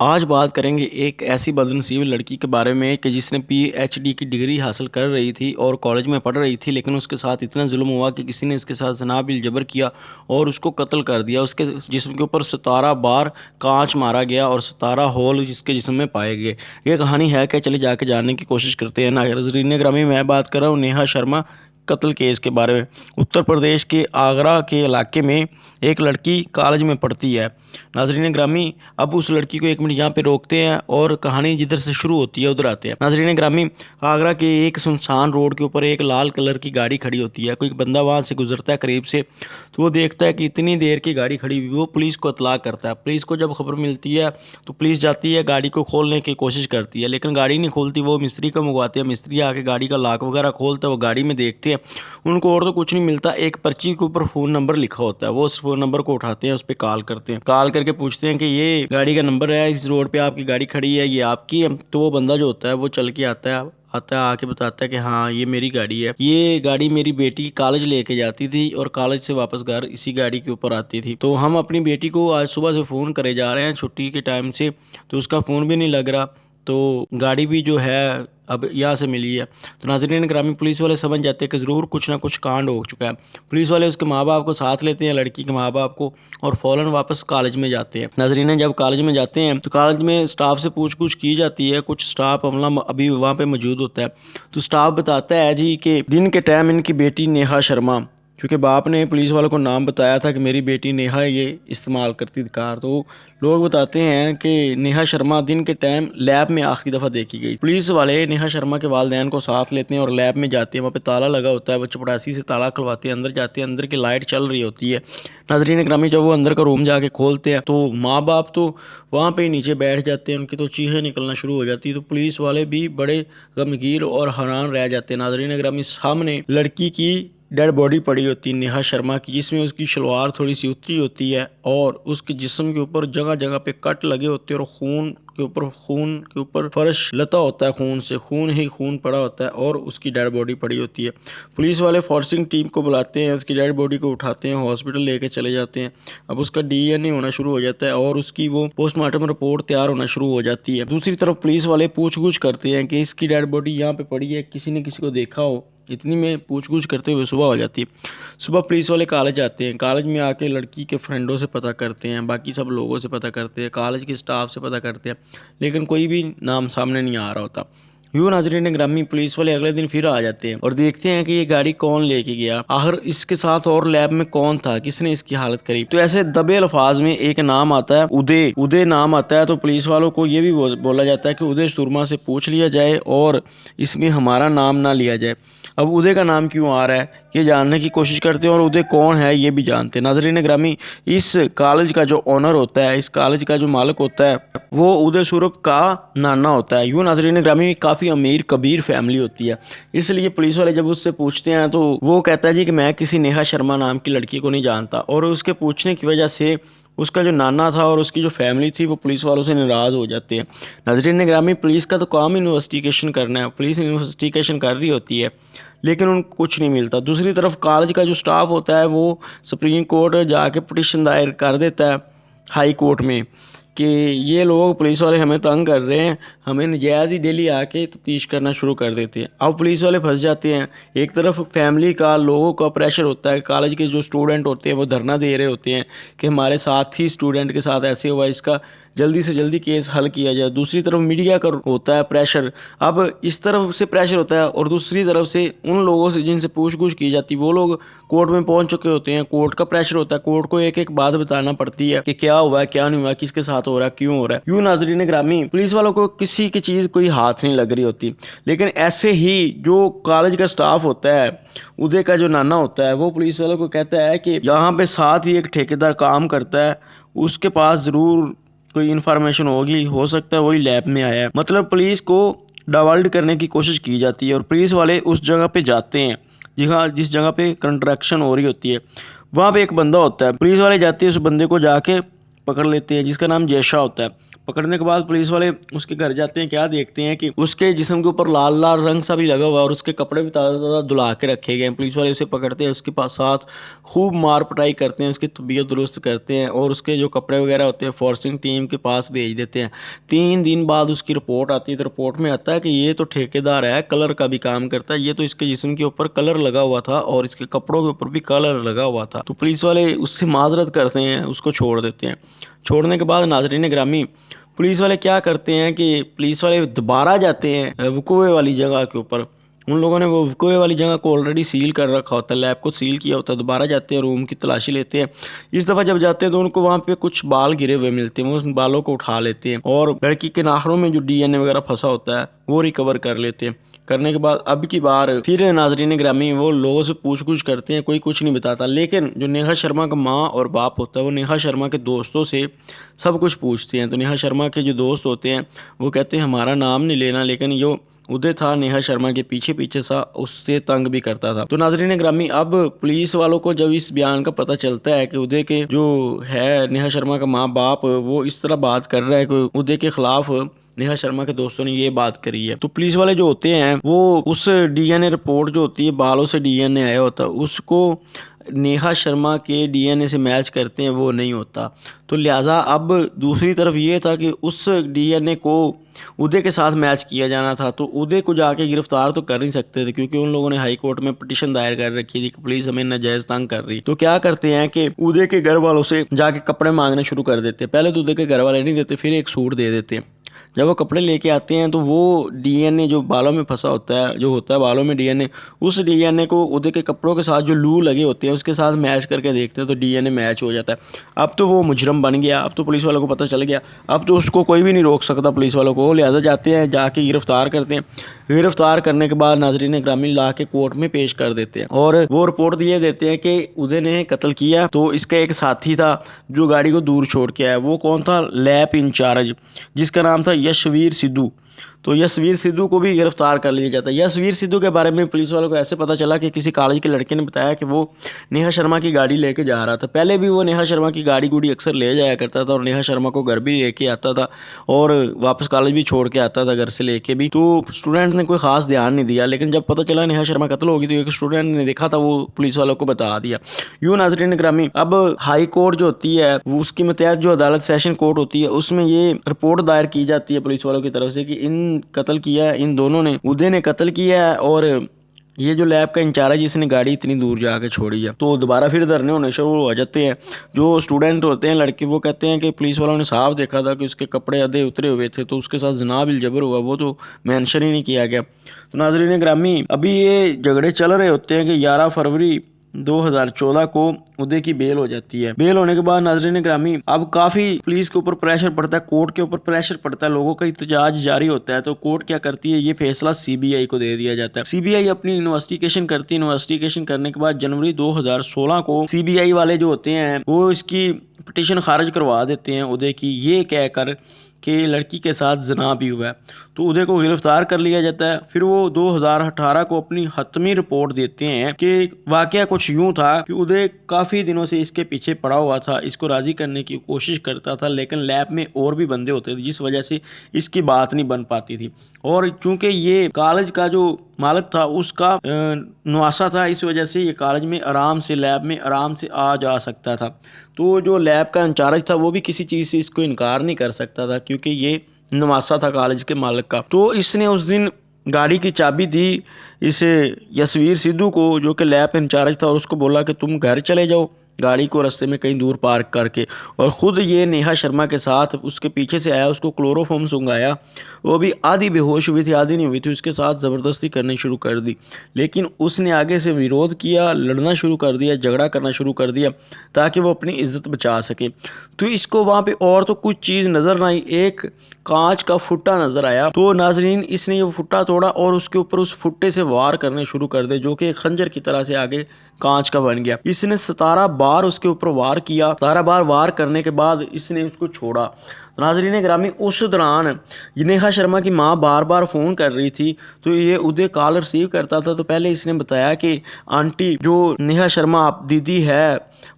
आज बात करेंगे एक ऐसी बदनसीब लड़की के बारे में कि जिसने पीएचडी की डिग्री हासिल कर रही थी और कॉलेज में पढ़ रही थी, लेकिन उसके साथ इतना जुल्म हुआ कि किसी ने इसके साथ ज़ना बिल जबर किया और उसको कत्ल कर दिया। उसके जिस्म के ऊपर 17 बार कांच मारा गया और 17 होल जिसके जिस्म में पाए गए। ये कहानी है क्या, चले जाके जानने की कोशिश करते हैं। नाज़रीन ग्रामी, मैं बात कर रहा हूँ नेहा शर्मा कत्ल केस के बारे में। उत्तर प्रदेश के आगरा के इलाके में एक लड़की कॉलेज में पढ़ती है। नाजरीन ग्रामी, अब उस लड़की को एक मिनट यहाँ पे रोकते हैं और कहानी जिधर से शुरू होती है उधर आते हैं। नाजरीन ग्रामी, आगरा के एक सुनसान रोड के ऊपर एक लाल कलर की गाड़ी खड़ी होती है। कोई बंदा वहाँ से गुजरता है करीब से, तो वो देखता है कि इतनी देर की गाड़ी खड़ी हुई। वो पुलिस को इतला करता है। पुलिस को जब खबर मिलती है तो पुलिस जाती है, गाड़ी को खोलने की कोशिश करती है, लेकिन गाड़ी नहीं खोलती। वो मिस्त्री को मंगवाते हैं। मिस्त्री आके गाड़ी का लॉक वगैरह खोलता है। वो गाड़ी में देखते हैं, उनको और तो कुछ नहीं मिलता। एक पर्ची के ऊपर फ़ोन नंबर लिखा होता है। वो उस फ़ोन नंबर को उठाते हैं, उस पर कॉल करते हैं। कॉल करके पूछते हैं कि ये गाड़ी का नंबर है, इस रोड पे आपकी गाड़ी खड़ी है, ये आपकी है। तो वो बंदा जो होता है वो चल के आता है आके बताता है कि हाँ ये मेरी गाड़ी है। ये गाड़ी मेरी बेटी कॉलेज लेके जाती थी और कॉलेज से वापस घर इसी गाड़ी के ऊपर आती थी। तो हम अपनी बेटी को आज सुबह से फ़ोन करे जा रहे हैं छुट्टी के टाइम से, तो उसका फ़ोन भी नहीं लग रहा। तो गाड़ी भी जो है अब यहाँ से मिली है। तो नाज़रीन ग्रामीण, पुलिस वाले समझ जाते हैं कि ज़रूर कुछ ना कुछ कांड हो चुका है। पुलिस वाले उसके माँ बाप को साथ लेते हैं, लड़की के माँ बाप को, और फ़ौरन वापस कॉलेज में जाते हैं। नाज़रीन, जब कॉलेज में जाते हैं तो कॉलेज में स्टाफ से पूछ कुछ की जाती है। कुछ स्टाफ अमला अभी वहाँ पे मौजूद होता है। तो स्टाफ बताता है जी कि दिन के टाइम इनकी बेटी नेहा शर्मा, क्योंकि बाप ने पुलिस वालों को नाम बताया था कि मेरी बेटी नेहा ये इस्तेमाल करती थी कार, तो लोग बताते हैं कि नेहा शर्मा दिन के टाइम लैब में आखिरी दफ़ा देखी गई। पुलिस वाले नेहा शर्मा के वालिदैन को साथ लेते हैं और लैब में जाते हैं। वहाँ पे ताला लगा होता है। वो चपरासी से ताला खुलवाते हैं, अंदर जाते हैं। अंदर की लाइट चल रही होती है। नाजरीन ग्रामी, जब वो अंदर का रूम जाके खोलते हैं तो माँ बाप तो वहाँ पे ही नीचे बैठ जाते हैं। उनकी तो चीखें निकलना शुरू हो जाती है। तो पुलिस वाले भी बड़े गमगीन और हैरान रह जाते हैं। नाजरीन ग्रामी, सामने लड़की की डेड बॉडी पड़ी होती है नेहा शर्मा की, जिसमें उसकी शलवार थोड़ी सी उतरी होती है और उसके जिस्म के ऊपर जगह जगह पे कट लगे होते हैं और खून के ऊपर फर्श लता होता है। खून से खून ही खून पड़ा होता है और उसकी डेड बॉडी पड़ी होती है। पुलिस वाले फोर्सिंग टीम को बुलाते हैं, उसकी डेड बॉडी को उठाते हैं, हॉस्पिटल लेके चले जाते हैं। अब उसका डीएनए होना शुरू हो जाता है और उसकी वो पोस्टमार्टम रिपोर्ट तैयार होना शुरू हो जाती है। दूसरी तरफ पुलिस वाले पूछ-गूछ करते हैं कि इसकी डेड बॉडी यहाँ पे पड़ी है, किसी ने किसी को देखा हो। इतनी में पूछ-गूछ करते हुए सुबह हो जाती है। सुबह पुलिस वाले कॉलेज आते हैं। कॉलेज में आके लड़की के फ्रेंडों से पता करते हैं, बाकी सब लोगों से पता करते हैं, कॉलेज के स्टाफ से पता करते हैं, लेकिन कोई भी नाम सामने नहीं आ रहा होता। यूँ नाज़रीन ग्रामी, पुलिस वाले अगले दिन फिर आ जाते हैं और देखते हैं कि ये गाड़ी कौन लेके गया, आखिर इसके साथ और लैब में कौन था, किसने इसकी हालत करी। तो ऐसे दबे अल्फाज में एक नाम आता है, उदय नाम आता है। तो पुलिस वालों को ये भी बोला जाता है कि उदय सुरमा से पूछ लिया जाए और इसमें हमारा नाम ना लिया जाए। अब उदय का नाम क्यों आ रहा है ये जानने की कोशिश करते हैं और उदय कौन है ये भी जानते हैं। नाज़रीन ग्रामी, इस कॉलेज का जो ऑनर होता है, इस कॉलेज का जो मालिक होता है, वो उदय स्वरूप का नाना होता है। यूँ नाज़रीन ग्रामी, काफ़ी अमीर कबीर फैमिली होती है। इसलिए पुलिस वाले जब उससे पूछते हैं तो वो कहता है जी कि मैं किसी नेहा शर्मा नाम की लड़की को नहीं जानता। और उसके पूछने की वजह से उसका जो नाना था और उसकी जो फैमिली थी वो पुलिस वालों से नाराज़ हो जाते हैं। नाज़रीन ग्रामी, पुलिस का तो काम इन्वेस्टिगेशन करना है। पुलिस इन्वेस्टिगेशन कर रही होती है लेकिन उनको कुछ नहीं मिलता। दूसरी तरफ कॉलेज का जो स्टाफ होता है वो सुप्रीम कोर्ट जाके पिटीशन दायर कर देता है हाई कोर्ट में कि ये लोग पुलिस वाले हमें तंग कर रहे हैं, हमें नजायज़ ही डेली आके तफ्तीश करना शुरू कर देते हैं। अब पुलिस वाले फंस जाते हैं। एक तरफ फैमिली का, लोगों का प्रेशर होता है, कॉलेज के जो स्टूडेंट होते हैं वो धरना दे रहे होते हैं कि हमारे साथ ही स्टूडेंट के साथ ऐसे हुआ, इसका जल्दी से जल्दी केस हल किया जाए। दूसरी तरफ मीडिया का होता है प्रेशर। अब इस तरफ से प्रेशर होता है और दूसरी तरफ से उन लोगों से जिनसे पूछ-गूछ की जाती है वो लोग कोर्ट में पहुंच चुके होते हैं। कोर्ट का प्रेशर होता है, कोर्ट को एक एक बात बताना पड़ती है कि क्या हुआ है, क्या नहीं हुआ, किसके साथ हो रहा है, क्यों हो रहा है। यूँ नाज़रीन ग्रामी, पुलिस वालों को किसी की चीज़ कोई हाथ नहीं लग रही होती। लेकिन ऐसे ही जो कॉलेज का स्टाफ होता है, उदय का जो नाना होता है, वो पुलिस वालों को कहता है कि यहाँ पे साथ ही एक ठेकेदार काम करता है, उसके पास ज़रूर कोई इन्फॉर्मेशन होगी, हो सकता है वही लैब में आया है। मतलब पुलिस को डाइवर्ट करने की कोशिश की जाती है और पुलिस वाले उस जगह पे जाते हैं जी हाँ, जिस जगह पे कंस्ट्रक्शन हो रही होती है। वहाँ पे एक बंदा होता है, पुलिस वाले जाते हैं उस बंदे को जाके पकड़ लेते हैं, जिसका नाम जैशा होता है। पकड़ने के बाद पुलिस वाले उसके घर जाते हैं, क्या देखते हैं कि उसके जिस्म के ऊपर लाल लाल रंग सा भी लगा हुआ है और उसके कपड़े भी ताज़ा ताज़ा धुला के रखे गए हैं। पुलिस वाले उसे पकड़ते हैं, उसके पास साथ खूब मार पिटाई करते हैं, उसकी तबीयत दुरुस्त करते हैं और उसके जो कपड़े वगैरह होते हैं फोर्सिंग टीम के पास भेज देते हैं। 3 दिन बाद उसकी रिपोर्ट आती है, तो रिपोर्ट में आता है कि ये तो ठेकेदार है, कलर का भी काम करता है, ये तो इसके जिस्म के ऊपर कलर लगा हुआ था और इसके कपड़ों के ऊपर भी कलर लगा हुआ था। तो पुलिस वाले उससे माजरत करते हैं, उसको छोड़ देते हैं। छोड़ने के बाद नाजरीन ग्रामी, पुलिस वाले क्या करते हैं कि पुलिस वाले दोबारा जाते हैं वुकुए वाली जगह के ऊपर। उन लोगों ने वो वुकुए वाली जगह को ऑलरेडी सील कर रखा होता है, लैब को सील किया होता है। दोबारा जाते हैं, रूम की तलाशी लेते हैं। इस दफ़ा जब जाते हैं तो उनको वहाँ पे कुछ बाल गिरे हुए मिलते हैं, वो उस बालों को उठा लेते हैं और लड़की के नाखनों में जो DNA वगैरह फंसा होता है वो रिकवर कर लेते हैं। करने के बाद अब की बार फिर नाजरीन ग्रामी वो लोगों से पूछ करते हैं, कोई कुछ नहीं बताता। लेकिन जो नेहा शर्मा का माँ और बाप होता है वो नेहा शर्मा के दोस्तों से सब कुछ पूछते हैं। तो नेहा शर्मा के जो दोस्त होते हैं वो कहते हैं हमारा नाम नहीं लेना, लेकिन जो उदय था नेहा शर्मा के पीछे पीछे सा उससे तंग भी करता था। तो नाजरीन ग्रामी, अब पुलिस वालों को जब इस बयान का पता चलता है कि उदय के जो है नेहा शर्मा का माँ बाप वो इस तरह बात कर रहा है कि उदय के खिलाफ नेहा शर्मा के दोस्तों ने ये बात करी है, तो पुलिस वाले जो होते हैं वो उस DNA रिपोर्ट जो होती है, बालों से DNA आया होता है, उसको नेहा शर्मा के DNA से मैच करते हैं, वो नहीं होता। तो लिहाजा अब दूसरी तरफ ये था कि उस DNA को उदय के साथ मैच किया जाना था, तो उदय को जाके गिरफ्तार तो कर नहीं सकते थे क्योंकि उन लोगों ने हाई कोर्ट में पिटीशन दायर कर रखी थी कि पुलिस हमें नाजायज तंग कर रही। तो क्या करते हैं कि उदय के घर वालों से जाके कपड़े मांगने शुरू कर देते हैं। पहले तो उदय के घर वाले नहीं देते, फिर एक सूट दे देते हैं। जब वो कपड़े लेके आते हैं तो वो DNA जो बालों में फंसा होता है, जो होता है बालों में DNA, उस DNA को उदय के कपड़ों के साथ जो लू लगे होते हैं उसके साथ मैच करके देखते हैं तो DNA मैच हो जाता है। अब तो वो मुजरम बन गया, अब तो पुलिस वालों को पता चल गया, अब तो उसको कोई भी नहीं रोक सकता पुलिस वालों को। लिहाजा जाते हैं, जाके गिरफ्तार करते हैं। गिरफ्तार करने के बाद नाजरीन ग्रामीण ला के कोर्ट में पेश कर देते हैं और वो रिपोर्ट दिए देते हैं कि उदय ने कत्ल किया। तो इसका एक साथी था जो गाड़ी को दूर छोड़ के आया, वो कौन था? लैब इंचार्ज, जिसका नाम था यशवीर सिद्धू। तो यशवीर सिद्धू को भी गिरफ्तार कर लिया जाता है। यशवीर सिद्धू के बारे में पुलिस वालों को ऐसे पता चला कि किसी कॉलेज के लड़के ने बताया कि वो नेहा शर्मा की गाड़ी लेके जा रहा था। पहले भी वो नेहा शर्मा की गाड़ी गुड़ी अक्सर ले जाया करता था और नेहा शर्मा को घर भी लेके आता था और वापस कॉलेज भी छोड़ के आता था घर से लेके भी। तो स्टूडेंट ने कोई खास ध्यान नहीं दिया, लेकिन जब पता चला नेहा शर्मा कत्ल होगी तो एक स्टूडेंट ने देखा था, वो पुलिस वालों को बता दिया। यूँ नाज़रीन ग्रामी, अब हाई कोर्ट जो होती है वो उसके मतहत जो अदालत सेशन कोर्ट होती है उसमें ये रिपोर्ट दायर की जाती है पुलिस वालों की तरफ से कि इन कत्ल किया है, इन दोनों ने, उदय ने कत्ल किया है और ये जो लैब का इंचार्ज है जिसने गाड़ी इतनी दूर जाके छोड़ी है। तो दोबारा फिर धरने होने शुरू हो जाते हैं। जो स्टूडेंट होते हैं लड़के, वो कहते हैं कि पुलिस वालों ने साफ देखा था कि उसके कपड़े आधे उतरे हुए थे, तो उसके साथ जना बिल जबर हुआ, वो तो मेंशन ही नहीं किया गया। तो नाज़रीन ग्रामी, अभी ये झगड़े चल रहे होते हैं कि 11 फरवरी 2014 को उदय की बेल हो जाती है। बेल होने के बाद नाज़रीन ग्रामी, अब काफ़ी पुलिस के ऊपर प्रेशर पड़ता है, कोर्ट के ऊपर प्रेशर पड़ता है, लोगों का एहतजाज जारी होता है। तो कोर्ट क्या करती है, ये फैसला CBI को दे दिया जाता है। CBI अपनी इन्वेस्टिगेशन करती है। इन्वेस्टिगेशन करने के बाद जनवरी 2016 को CBI वाले जो होते हैं वो इसकी पिटीशन खारिज करवा देते हैं उदय की, ये कहकर कि लड़की के साथ जना भी हुआ है। तो उदय को गिरफ्तार कर लिया जाता है। फिर वो 2018 को अपनी हतमी रिपोर्ट देते हैं कि वाकया कुछ यूं था कि उदय काफ़ी दिनों से इसके पीछे पड़ा हुआ था, इसको राज़ी करने की कोशिश करता था, लेकिन लैब में और भी बंदे होते थे जिस वजह से इसकी बात नहीं बन पाती थी। और चूंकि ये कॉलेज का जो मालिक था उसका नवासा था, इस वजह से ये कॉलेज में आराम से, लैब में आराम से आ जा सकता था। तो जो लैब का इंचार्ज था वो भी किसी चीज़ से इसको इनकार नहीं कर सकता था क्योंकि ये नवासा था कॉलेज के मालिक का। तो इसने उस दिन गाड़ी की चाबी दी इसे यशवीर सिद्धू को, जो कि लैब इंचार्ज था, और उसको बोला कि तुम घर चले जाओ गाड़ी को रास्ते में कहीं दूर पार्क करके, और ख़ुद ये नेहा शर्मा के साथ उसके पीछे से आया, उसको क्लोरोफॉर्म सुंघाया, वो भी आधी बेहोश हुई थी आधी नहीं हुई थी, उसके साथ ज़बरदस्ती करनी शुरू कर दी। लेकिन उसने आगे से विरोध किया, लड़ना शुरू कर दिया, झगड़ा करना शुरू कर दिया ताकि वो अपनी इज्जत बचा सके। तो इसको वहाँ पे और तो कुछ चीज़ नज़र ना आई, एक कांच का फुट्टा नज़र आया। तो नाजरीन, इसने ये फुट्टा तोड़ा और उसके ऊपर उस फुट्टे से वार करने शुरू कर दे, जो कि खंजर की तरह से आगे कांच का बन गया। इसने 17 बार उसके ऊपर वार किया। 17 बार वार करने के बाद इसने उसको छोड़ा। तो नाज़रीन गिरामी उस दौरान नेहा शर्मा की माँ बार बार फ़ोन कर रही थी, तो ये उदय कॉल रिसीव करता था। तो पहले इसने बताया कि आंटी जो नेहा शर्मा आप दीदी है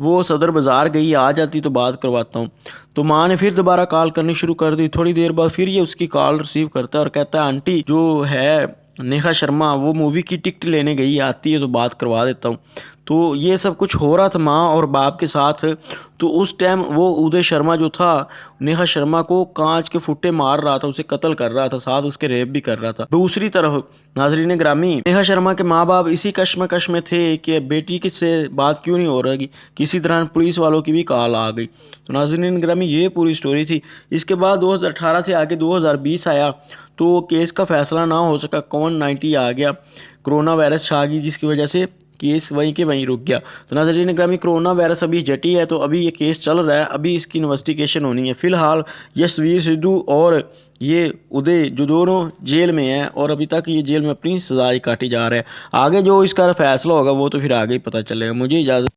वो सदर बाज़ार गई, आ जाती तो बात करवाता हूँ। तो माँ ने फिर दोबारा कॉल करनी शुरू कर दी। थोड़ी देर बाद फिर ये उसकी कॉल रिसीव करता है और कहता है आंटी जो है नेहा शर्मा वो मूवी की टिकट लेने गई, आती है तो बात करवा देता हूँ। तो ये सब कुछ हो रहा था माँ और बाप के साथ। तो उस टाइम वो उदय शर्मा जो था नेहा शर्मा को कांच के फुट्टे मार रहा था, उसे कत्ल कर रहा था, साथ उसके रेप भी कर रहा था। दूसरी तरफ नाजरीन ग्रामी नेहा शर्मा के माँ बाप इसी कश्मकश में थे कि बेटी की से बात क्यों नहीं हो रही। किसी तरह पुलिस वालों की भी कॉल आ गई। तो नाजरीन ग्रामी ये पूरी स्टोरी थी। इसके बाद 2018 से आके 2020 आया तो केस का फैसला ना हो सका। कोविड-19 आ गया, कोरोना वायरस छा गई, जिसकी वजह से केस वहीं के वहीं रुक गया। तो नाज़रीन ग्रामी कोरोना वायरस अभी जटी है, तो अभी ये केस चल रहा है, अभी इसकी इन्वेस्टिगेशन होनी है। फ़िलहाल यशवीर सिद्धू और ये उदय जो दोनों जेल में हैं और अभी तक ये जेल में अपनी सज़ा काटी जा रहा है। आगे जो इसका फैसला होगा वो तो फिर आगे ही पता चलेगा। मुझे इजाज़त।